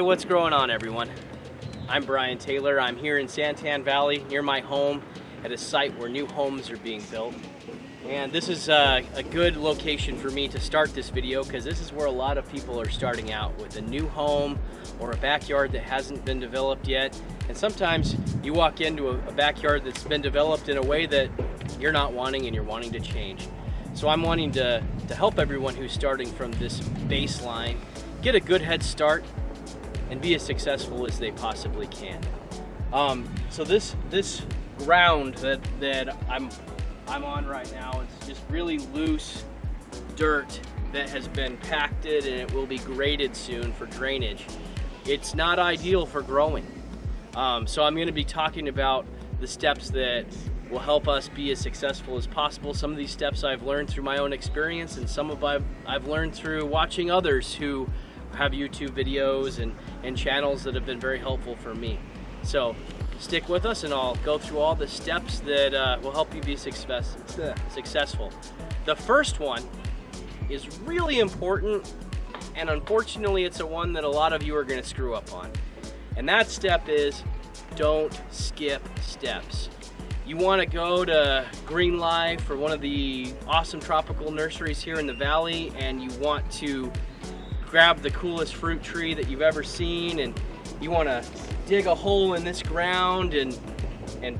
what's going on, everyone? I'm Brian Taylor. I'm here in Santan Valley near my home at a site where new homes are being built. And this is a good location for me to start this video because this is where a lot of people are starting out with a new home or a backyard that hasn't been developed yet. And sometimes you walk into a backyard that's been developed in a way that you're not wanting and you're wanting to change. So I'm wanting to help everyone who's starting from this baseline get a good head start and be as successful as they possibly can. So this ground that I'm on right now, it's just really loose dirt that has been pacted, and it will be graded soon for drainage. It's not ideal for growing. So I'm going to be talking about the steps that will help us be as successful as possible. Some of these steps I've learned through my own experience, and some of I've learned through watching others who have YouTube videos and channels that have been very helpful for me. So stick with us and I'll go through all the steps that will help you be successful. The first one is really important, and unfortunately it's a one that a lot of you are going to screw up on. And that step is don't skip steps. You want to go to Green Life or one of the awesome tropical nurseries here in the valley, and you want to grab the coolest fruit tree that you've ever seen, and you want to dig a hole in this ground and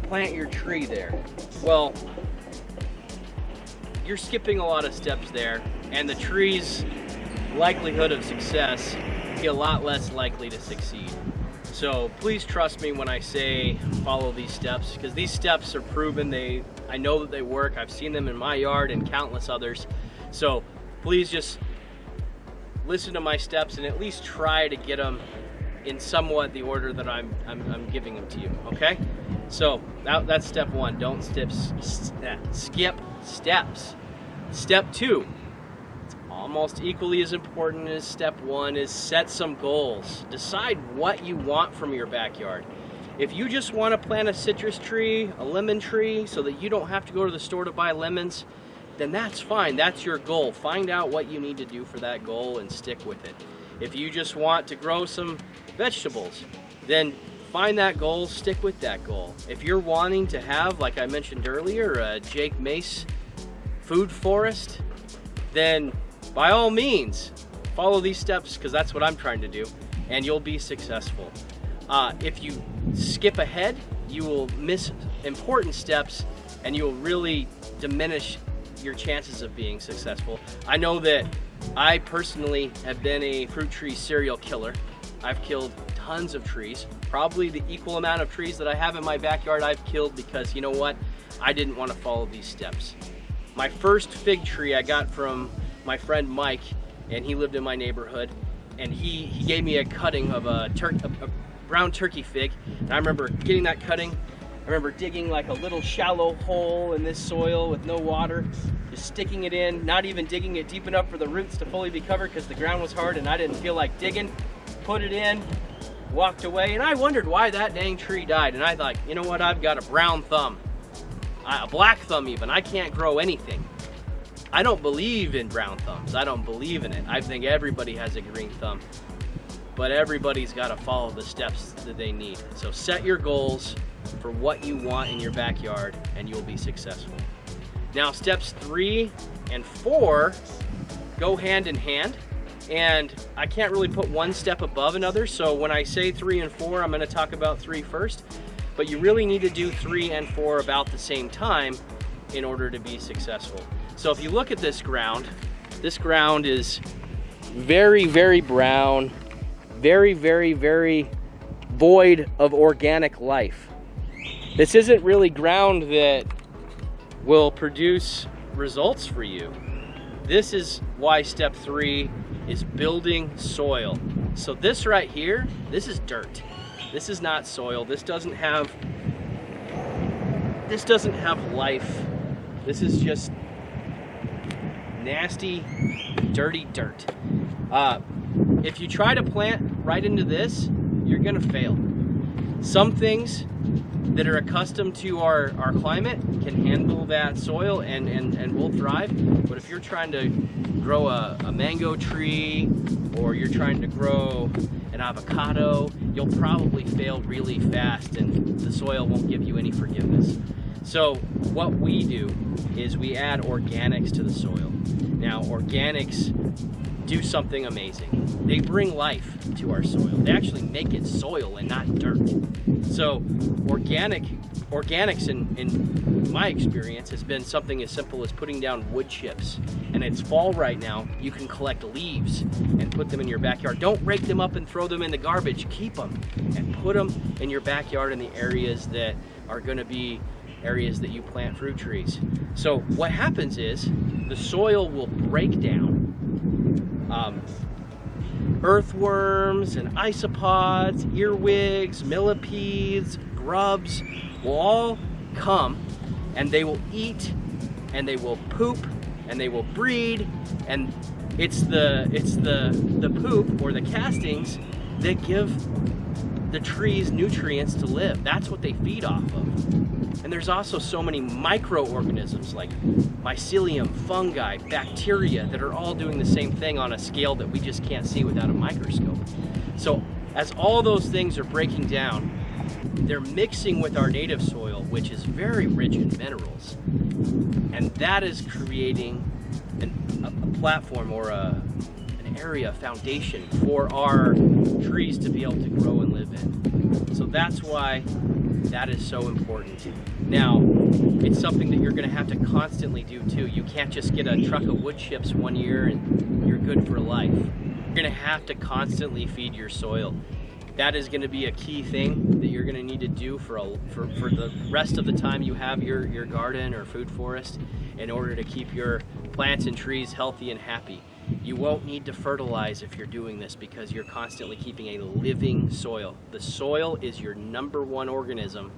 plant your tree there. Well, you're skipping a lot of steps there, and the tree's likelihood of success be a lot less likely to succeed. So please trust me when I say follow these steps, because these steps are proven. I know that they work. I've seen them in my yard and countless others. So please just listen to my steps and at least try to get them in somewhat the order that I'm giving them to you, okay? So that's step one. Don't skip steps. Step two, it's almost equally as important as step one, is set some goals. Decide what you want from your backyard. If you just want to plant a citrus tree, a lemon tree, so that you don't have to go to the store to buy lemons, then that's fine. That's your goal. Find out what you need to do for that goal and stick with it. If you just want to grow some vegetables, then find that goal, stick with that goal. If you're wanting to have, like I mentioned earlier, a Jake Mace food forest, then by all means, follow these steps, because that's what I'm trying to do, and you'll be successful. If you skip ahead, you will miss important steps, and you will really diminish your chances of being successful. I know that I personally have been a fruit tree serial killer. I've killed tons of trees. Probably the equal amount of trees that I have in my backyard I've killed because, you know what, I didn't want to follow these steps. My first fig tree I got from my friend Mike, and he lived in my neighborhood, and he gave me a cutting of a brown turkey fig, and I remember getting that cutting. I remember digging like a little shallow hole in this soil with no water, just sticking it in, not even digging it deep enough for the roots to fully be covered because the ground was hard and I didn't feel like digging. Put it in, walked away, and I wondered why that dang tree died. And I thought, you know what, I've got a brown thumb, a black thumb even. I can't grow anything. I don't believe in brown thumbs. I don't believe in it. I think everybody has a green thumb, but everybody's got to follow the steps that they need. So set your goals for what you want in your backyard, and you'll be successful. Now, steps 3 and 4 go hand in hand, and I can't really put one step above another. So when I say 3 and 4, I'm going to talk about 3 first, but you really need to do 3 and 4 about the same time in order to be successful. So if you look at this ground is very, very brown, very, very, very void of organic life. This isn't really ground that will produce results for you. This is why step 3 is building soil. So this right here, this is dirt. This is not soil. This doesn't have life. This is just nasty, dirty dirt. If you try to plant right into this, you're gonna fail. Some things that are accustomed to our climate can handle that soil and will thrive. But if you're trying to grow a mango tree, or you're trying to grow an avocado, you'll probably fail really fast and the soil won't give you any forgiveness. So what we do is we add organics to the soil. Now, organics do something amazing. They bring life to our soil. They actually make it soil and not dirt. So organics in my experience has been something as simple as putting down wood chips. And it's fall right now, you can collect leaves and put them in your backyard. Don't rake them up and throw them in the garbage. Keep them and put them in your backyard in the areas that are going to be areas that you plant fruit trees. So what happens is the soil will break down. Earthworms and isopods, earwigs, millipedes, grubs will all come and they will eat and they will poop and they will breed, and it's the poop or the castings that give the trees nutrients to live. That's what they feed off of. And there's also so many microorganisms like mycelium, fungi, bacteria that are all doing the same thing on a scale that we just can't see without a microscope. So as all those things are breaking down, they're mixing with our native soil, which is very rich in minerals. And that is creating a platform or an area, a foundation for our trees to be able to grow and live in. So that's why that is so important. Now, it's something that you're going to have to constantly do too. You can't just get a truck of wood chips one year and you're good for life. You're going to have to constantly feed your soil. That is going to be a key thing that you're going to need to do for the rest of the time you have your garden or food forest in order to keep your plants and trees healthy and happy. You won't need to fertilize if you're doing this because you're constantly keeping a living soil. The soil is your #1 organism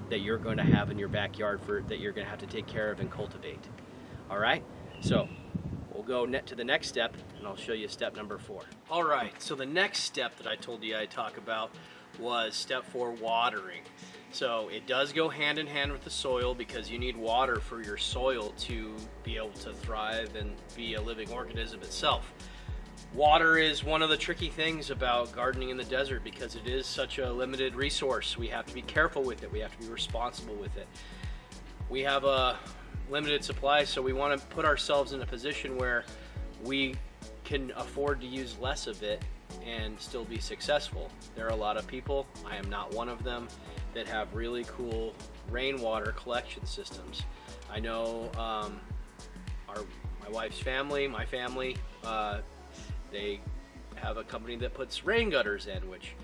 that you're going to have in your backyard that you're going to have to take care of and cultivate. All right? So we'll go to the next step and I'll show you step number 4. All right, so the next step that I told you I'd talk about was step 4, watering. So it does go hand in hand with the soil because you need water for your soil to be able to thrive and be a living organism itself. Water is one of the tricky things about gardening in the desert because it is such a limited resource. We have to be careful with it. We have to be responsible with it. We have a limited supply, so we want to put ourselves in a position where we can afford to use less of it and still be successful. There are a lot of people, I am not one of them, that have really cool rainwater collection systems. I know my wife's family, my family, they have a company that puts rain gutters in, which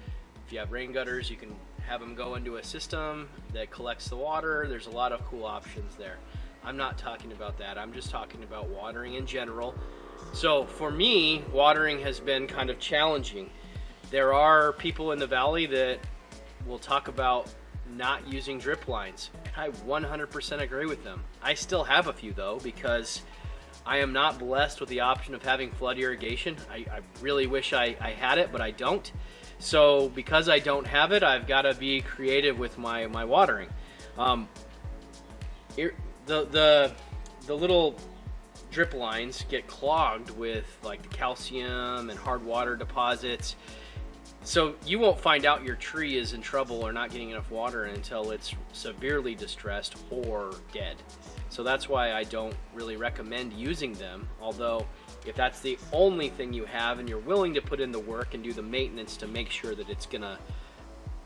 if you have rain gutters, you can have them go into a system that collects the water. There's a lot of cool options there. I'm not talking about that. I'm just talking about watering in general. So for me, watering has been kind of challenging. There are people in the valley that will talk about not using drip lines. I 100% agree with them. I still have a few though because I am not blessed with the option of having flood irrigation. I really wish I had it, but I don't. So because I don't have it, I've got to be creative with my watering. The little drip lines get clogged with like calcium and hard water deposits. So you won't find out your tree is in trouble or not getting enough water until it's severely distressed or dead. So that's why I don't really recommend using them, although if that's the only thing you have and you're willing to put in the work and do the maintenance to make sure that it's gonna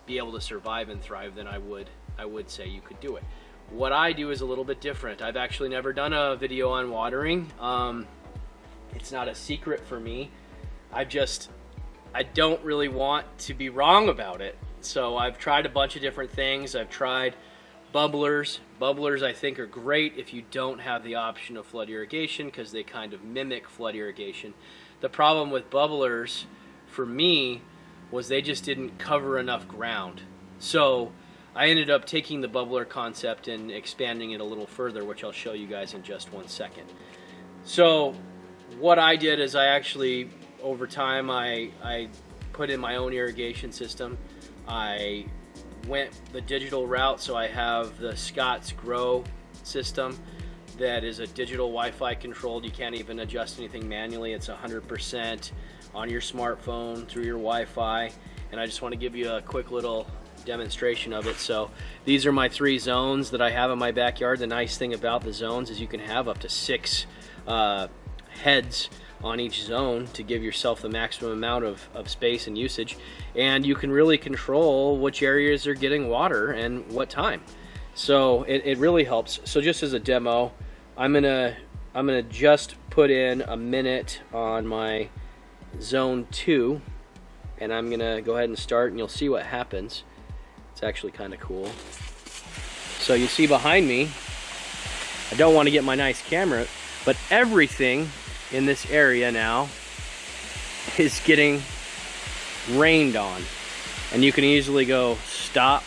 be able to survive and thrive, then I would say you could do it. What I do is a little bit different. I've actually never done a video on watering. It's not a secret for me. I don't really want to be wrong about it. So I've tried a bunch of different things. I've tried bubblers. Bubblers I think are great if you don't have the option of flood irrigation because they kind of mimic flood irrigation. The problem with bubblers for me was they just didn't cover enough ground. So I ended up taking the bubbler concept and expanding it a little further, which I'll show you guys in just one second. So what I did is I actually, over time, I put in my own irrigation system. I went the digital route, so I have the Scott's Grow system that is a digital Wi-Fi controlled. You can't even adjust anything manually. It's 100% on your smartphone through your Wi-Fi, and I just want to give you a quick little demonstration of it. So these are my 3 zones that I have in my backyard. The nice thing about the zones is you can have up to 6 heads on each zone to give yourself the maximum amount of space and usage, and you can really control which areas are getting water and what time. So it really helps. So just as a demo, I'm gonna just put in a minute on my zone 2, and I'm gonna go ahead and start, and you'll see what happens. It's actually kind of cool. So you see behind me, I don't want to get my nice camera, but everything in this area now is getting rained on, and you can easily go stop,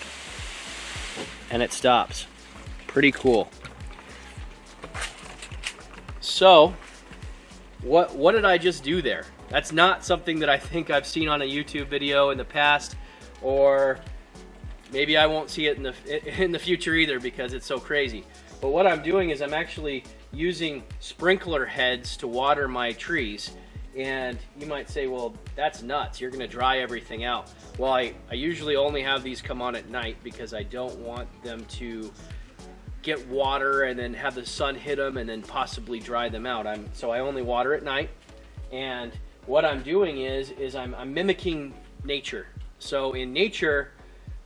and it stops. Pretty cool. So what did I just do there? That's not something that I think I've seen on a YouTube video in the past, or maybe I won't see it in the future either because it's so crazy. But what I'm doing is I'm actually using sprinkler heads to water my trees. And you might say, well, that's nuts, you're gonna dry everything out. Well, I usually only have these come on at night because I don't want them to get water and then have the sun hit them and then possibly dry them out. So I only water at night. And what I'm doing is I'm mimicking nature. So in nature,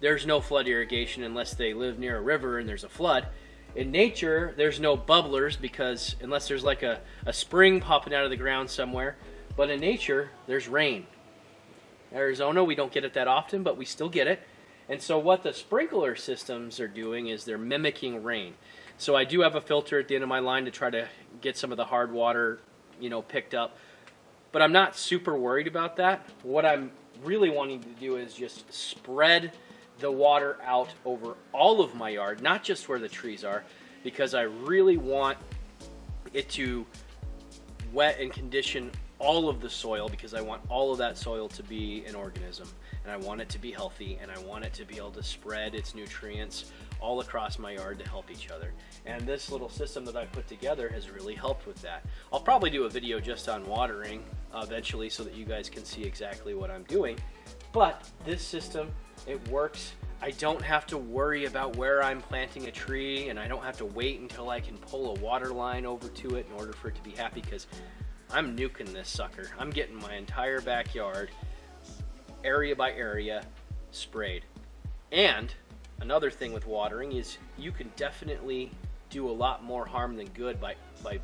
there's no flood irrigation unless they live near a river and there's a flood. In nature, there's no bubblers because unless there's like a spring popping out of the ground somewhere. But in nature, there's rain. In Arizona, we don't get it that often, but we still get it. And so what the sprinkler systems are doing is they're mimicking rain. So I do have a filter at the end of my line to try to get some of the hard water, picked up. But I'm not super worried about that. What I'm really wanting to do is just spread the water out over all of my yard, not just where the trees are, because I really want it to wet and condition all of the soil, because I want all of that soil to be an organism, and I want it to be healthy, and I want it to be able to spread its nutrients all across my yard to help each other. And this little system that I put together has really helped with that. I'll probably do a video just on watering eventually so that you guys can see exactly what I'm doing. But this system, it works. I don't have to worry about where I'm planting a tree, and I don't have to wait until I can pull a water line over to it in order for it to be happy, because I'm nuking this sucker. I'm getting my entire backyard, area by area, sprayed. And another thing with watering is you can definitely do a lot more harm than good by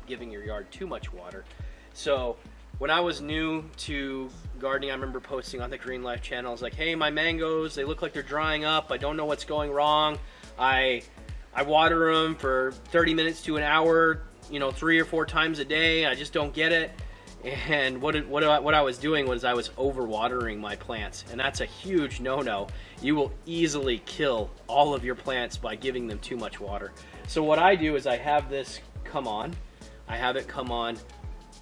giving your yard too much water. So when I was new to gardening, I remember posting on the Green Life channel. I was like, hey, my mangoes, they look like they're drying up. I don't know what's going wrong. I water them for 30 minutes to an hour, 3 or 4 times a day. I just don't get it. And what I was doing was I was overwatering my plants, and that's a huge no-no. You will easily kill all of your plants by giving them too much water. So what I do is I have this come on. I have it come on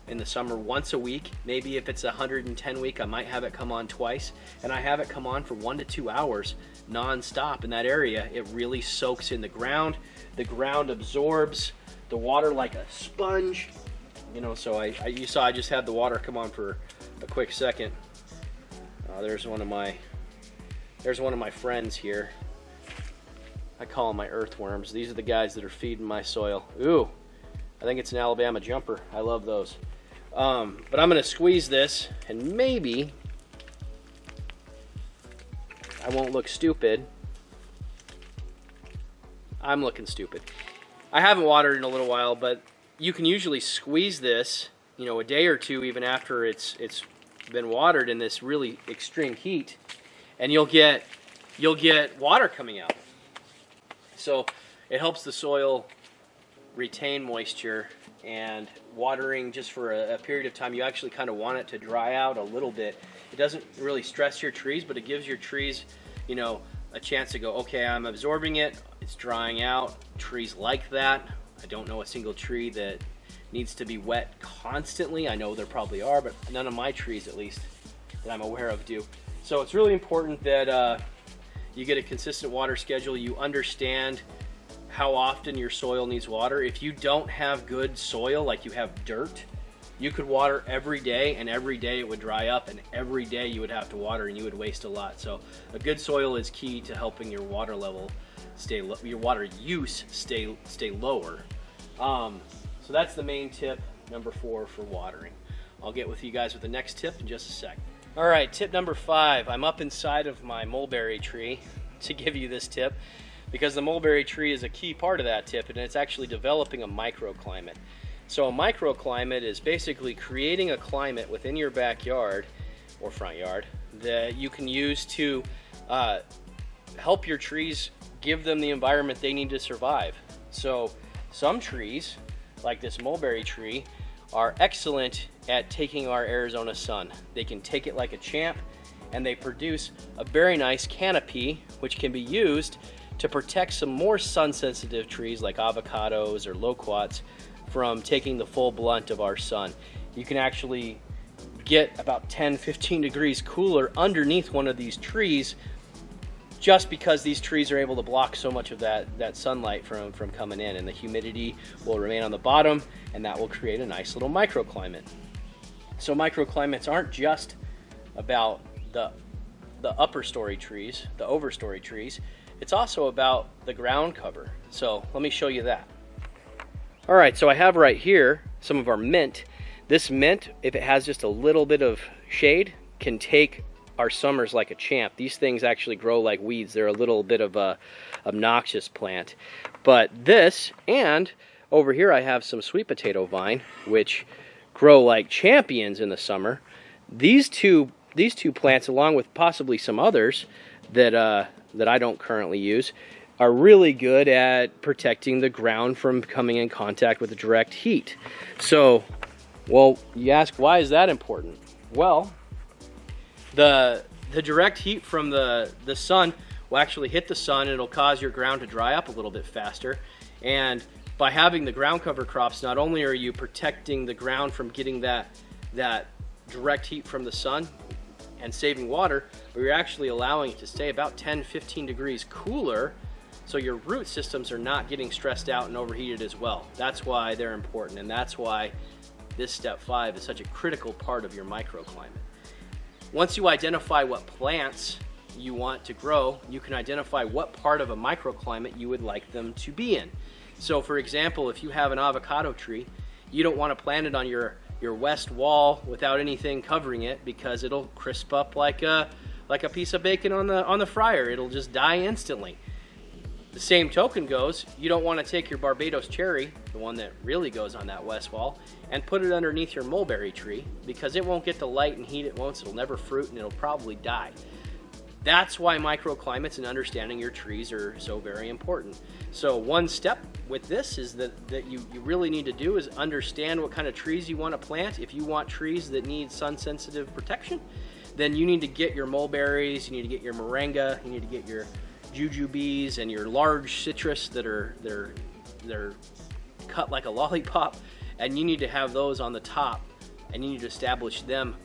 in the summer once a week. Maybe if it's 110 week, I might have it come on twice, and I have it come on for 1 to 2 hours non-stop in that area. It really soaks in the ground. The ground absorbs the water like a sponge. So you saw I just had the water come on for a quick second. There's one of my friends here. I call them my earthworms. These are the guys that are feeding my soil. Ooh, I think it's an Alabama jumper. I love those. But I'm gonna squeeze this, and maybe I won't look stupid. I'm looking stupid. I haven't watered in a little while, but you can usually squeeze this, a day or two even after it's been watered in this really extreme heat, and you'll get water coming out. So it helps the soil retain moisture, and watering just for a period of time, you actually kind of want it to dry out a little bit. It doesn't really stress your trees, but it gives your trees, a chance to go, okay, I'm absorbing it, it's drying out. Trees like that. I don't know a single tree that needs to be wet constantly. I know there probably are, but none of my trees, at least, that I'm aware of do. So it's really important that you get a consistent water schedule. You understand how often your soil needs water. If you don't have good soil, like you have dirt, you could water every day, and every day it would dry up, and every day you would have to water, and you would waste a lot. So a good soil is key to helping your water level stay low, your water use stay lower. So that's the main tip, number 4, for watering. I'll get with you guys with the next tip in just a sec. All right, tip number 5. I'm up inside of my mulberry tree to give you this tip, because the mulberry tree is a key part of that tip, and it's actually developing a microclimate. So a microclimate is basically creating a climate within your backyard or front yard that you can use to help your trees, give them the environment they need to survive. So some trees, like this mulberry tree, are excellent at taking our Arizona sun. They can take it like a champ, and they produce a very nice canopy which can be used to protect some more sun-sensitive trees like avocados or loquats from taking the full blunt of our sun. You can actually get about 10-15 degrees cooler underneath one of these trees, just because these trees are able to block so much of that sunlight from coming in, and the humidity will remain on the bottom, and that will create a nice little microclimate. So microclimates aren't just about the upper story trees, the overstory trees. It's also about the ground cover. So let me show you that. All right, so I have right here some of our mint. This mint, if it has just a little bit of shade, can take our summers like a champ. These things actually grow like weeds. They're a little bit of a obnoxious plant. But this, and over here I have some sweet potato vine, which grow like champions in the summer. These two plants, along with possibly some others that I don't currently use, are really good at protecting the ground from coming in contact with the direct heat. So, well, you ask, why is that important? Well, the direct heat from the sun will actually hit the sun, and it'll cause your ground to dry up a little bit faster. And by having the ground cover crops, not only are you protecting the ground from getting that direct heat from the sun and saving water, but you're actually allowing it to stay about 10-15 degrees cooler, so your root systems are not getting stressed out and overheated as well. That's why they're important, and that's why this step 5 is such a critical part of your microclimate. Once you identify what plants you want to grow, you can identify what part of a microclimate you would like them to be in. So for example, if you have an avocado tree, you don't want to plant it on your west wall without anything covering it, because it'll crisp up like a piece of bacon on the fryer. It'll just die instantly. The same token goes, you don't want to take your Barbados cherry, the one that really goes on that west wall, and put it underneath your mulberry tree, because it won't get the light and heat it wants. It'll never fruit, and it'll probably die. That's why microclimates and understanding your trees are so very important. So one step with this is that you really need to do is understand what kind of trees you want to plant. If you want trees that need sun-sensitive protection, then you need to get your mulberries, you need to get your moringa, you need to get your jujubes and your large citrus that are they're cut like a lollipop, and you need to have those on the top, and you need to establish them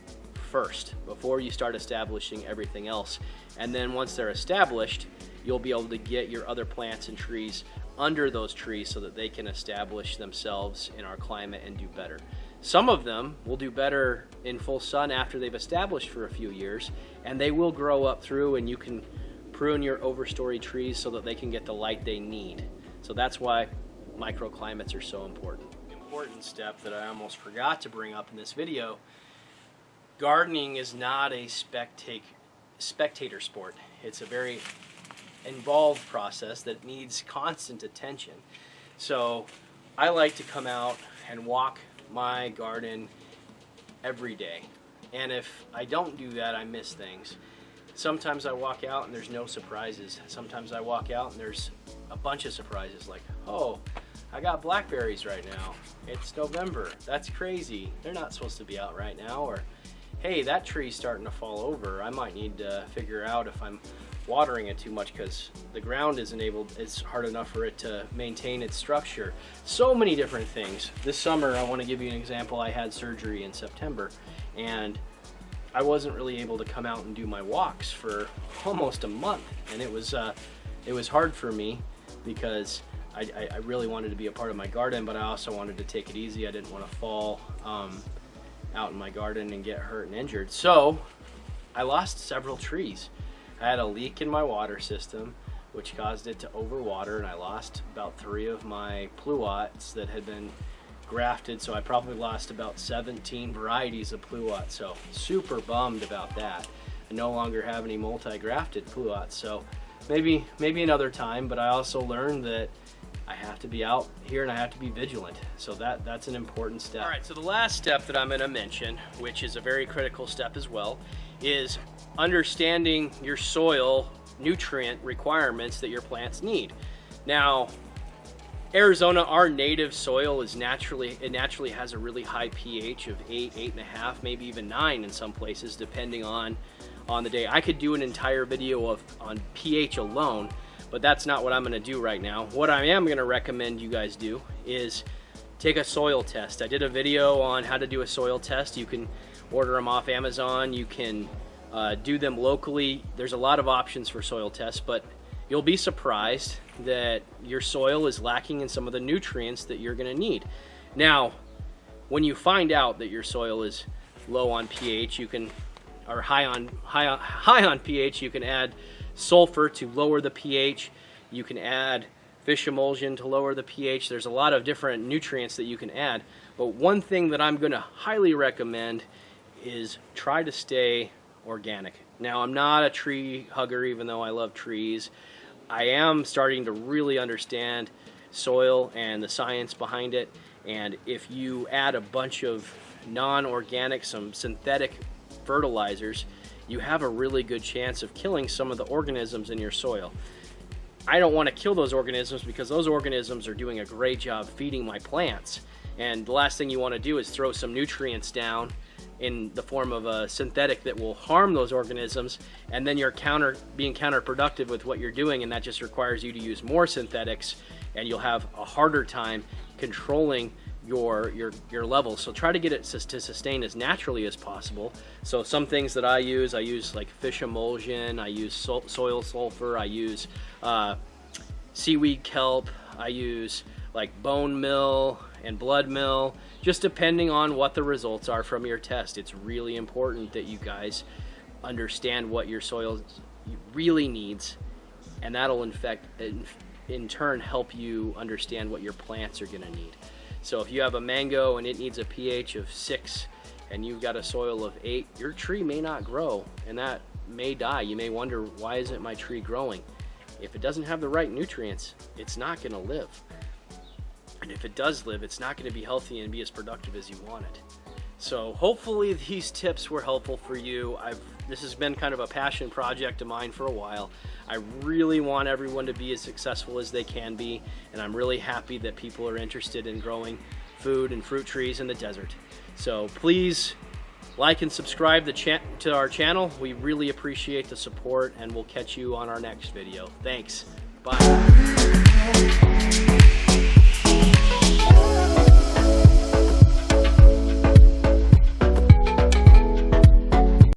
first before you start establishing everything else. And then once they're established, you'll be able to get your other plants and trees under those trees so that they can establish themselves in our climate and do better. Some of them will do better in full sun after they've established for a few years, and they will grow up through, and you can prune your overstory trees so that they can get the light they need. So that's why microclimates are so important. Important step that I almost forgot to bring up in this video: gardening is not a spectator sport. It's a very involved process that needs constant attention. So I like to come out and walk my garden every day, and if I don't do that, I miss things. Sometimes I walk out and there's no surprises. Sometimes I walk out and there's a bunch of surprises, like, oh, I got blackberries right now. It's November. That's crazy. They're not supposed to be out right now. Or, hey, that tree's starting to fall over. I might need to figure out if I'm watering it too much because the ground isn't able, it's hard enough for it to maintain its structure. So many different things. This summer, I want to give you an example. I had surgery in September, and I wasn't really able to come out and do my walks for almost a month, and it was hard for me because I really wanted to be a part of my garden, but I also wanted to take it easy. I didn't want to fall. out in my garden and get hurt and injured. So I lost several trees. I had a leak in my water system, which caused it to overwater, and I lost about 3 of my pluots that had been grafted. So I probably lost about 17 varieties of pluots. So super bummed about that. I no longer have any multi-grafted pluots. So maybe another time, but I also learned that I have to be out here and I have to be vigilant. So that's an important step. All right, so the last step that I'm going to mention, which is a very critical step as well, is understanding your soil nutrient requirements that your plants need. Now, Arizona, our native soil is naturally has a really high pH of 8, 8.5, maybe even 9 in some places, depending on the day. I could do an entire video on pH alone, but that's not what I'm going to do right now. What I am going to recommend you guys do is take a soil test. I did a video on how to do a soil test. You can order them off Amazon. You can do them locally. There's a lot of options for soil tests, but you'll be surprised that your soil is lacking in some of the nutrients that you're going to need. Now, when you find out that your soil is low on pH, you can, or high on pH, you can add sulfur to lower the pH. You can add fish emulsion to lower the pH. There's a lot of different nutrients that you can add, but one thing that I'm going to highly recommend is try to stay organic. Now, I'm not a tree hugger, even though I love trees. I am starting to really understand soil and the science behind it, and if you add a bunch of non-organic, some synthetic fertilizers, you have a really good chance of killing some of the organisms in your soil. I don't want to kill those organisms because those organisms are doing a great job feeding my plants, and the last thing you want to do is throw some nutrients down in the form of a synthetic that will harm those organisms, and then you're being counterproductive with what you're doing, and that just requires you to use more synthetics, and you'll have a harder time controlling your levels. So try to get it to sustain as naturally as possible. So some things that I use like fish emulsion, I use soil sulfur, I use seaweed kelp, I use like bone meal and blood meal, just depending on what the results are from your test. It's really important that you guys understand what your soil really needs, and that'll in turn help you understand what your plants are going to need. So if you have a mango and it needs a pH of 6 and you've got a soil of 8, your tree may not grow, and that may die. You may wonder, why isn't my tree growing? If it doesn't have the right nutrients, it's not going to live. And if it does live, it's not going to be healthy and be as productive as you want it. So hopefully these tips were helpful for you. This has been kind of a passion project of mine for a while. I really want everyone to be as successful as they can be, and I'm really happy that people are interested in growing food and fruit trees in the desert. So please like and subscribe to our channel. We really appreciate the support, and we'll catch you on our next video. Thanks. Bye.